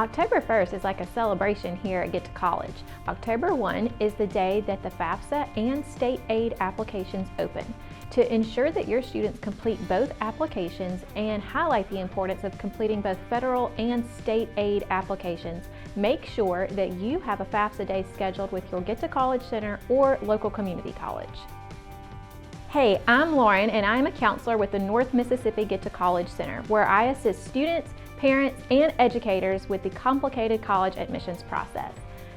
October 1st is like a celebration here at Get2College. October 1 is the day that the FAFSA and state aid applications open. To ensure that your students complete both applications and highlight the importance of completing both federal and state aid applications, make sure that you have a FAFSA day scheduled with your Get2College Center or local community college. Hey, I'm Lauren and I'm a counselor with the North Mississippi Get2College Center, where I assist students, parents, and educators with the complicated college admissions process.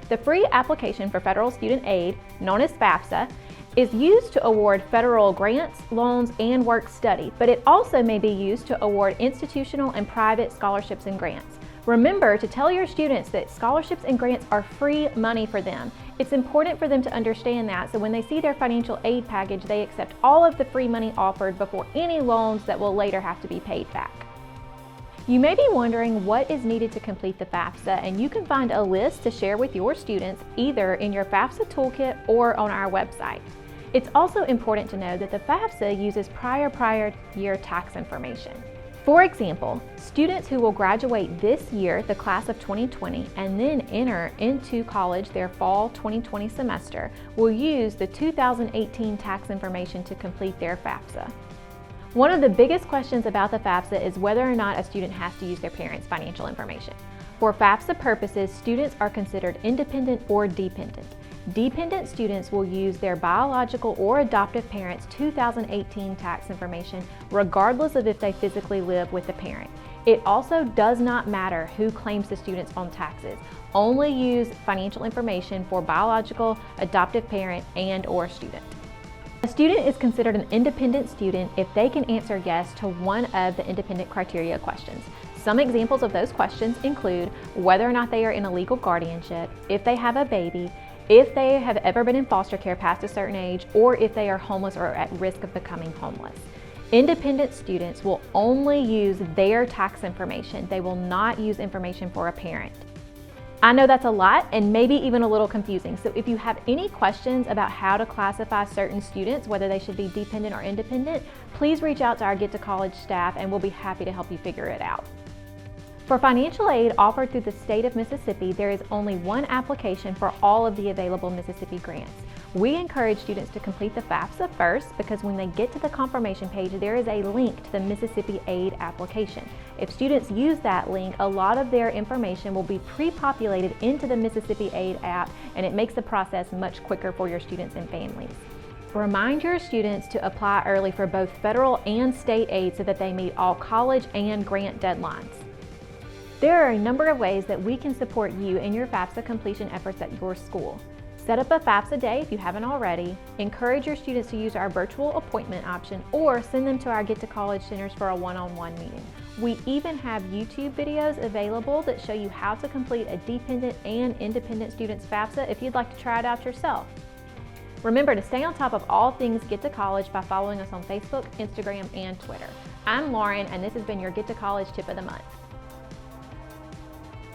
The free application for federal student aid, known as FAFSA, is used to award federal grants, loans, and work study, but it also may be used to award institutional and private scholarships and grants. Remember to tell your students that scholarships and grants are free money for them. It's important for them to understand that, so when they see their financial aid package, they accept all of the free money offered before any loans that will later have to be paid back. You may be wondering what is needed to complete the FAFSA, and you can find a list to share with your students either in your FAFSA toolkit or on our website. It's also important to know that the FAFSA uses prior year tax information. For example, students who will graduate this year, the class of 2020, and then enter into college their fall 2020 semester will use the 2018 tax information to complete their FAFSA. One of the biggest questions about the FAFSA is whether or not a student has to use their parents' financial information. For FAFSA purposes, students are considered independent or dependent. Dependent students will use their biological or adoptive parents' 2018 tax information regardless of if they physically live with the parent. It also does not matter who claims the student's own taxes. Only use financial information for biological, adoptive parent, and/or student. A student is considered an independent student if they can answer yes to one of the independent criteria questions. Some examples of those questions include whether or not they are in a legal guardianship, if they have a baby, if they have ever been in foster care past a certain age, or if they are homeless or at risk of becoming homeless. Independent students will only use their tax information. They will not use information for a parent. I know that's a lot and maybe even a little confusing, so if you have any questions about how to classify certain students, whether they should be dependent or independent, please reach out to our Get2College staff and we'll be happy to help you figure it out. For financial aid offered through the state of Mississippi, there is only one application for all of the available Mississippi grants. We encourage students to complete the FAFSA first because when they get to the confirmation page, there is a link to the Mississippi aid application. If students use that link, a lot of their information will be pre-populated into the Mississippi aid app, and it makes the process much quicker for your students and families. Remind your students to apply early for both federal and state aid so that they meet all college and grant deadlines. There are a number of ways that we can support you in your FAFSA completion efforts at your school. Set up a FAFSA day if you haven't already, encourage your students to use our virtual appointment option, or send them to our Get2College centers for a one-on-one meeting. We even have YouTube videos available that show you how to complete a dependent and independent student's FAFSA if you'd like to try it out yourself. Remember to stay on top of all things Get2College by following us on Facebook, Instagram, and Twitter. I'm Lauren, and this has been your Get2College Tip of the Month.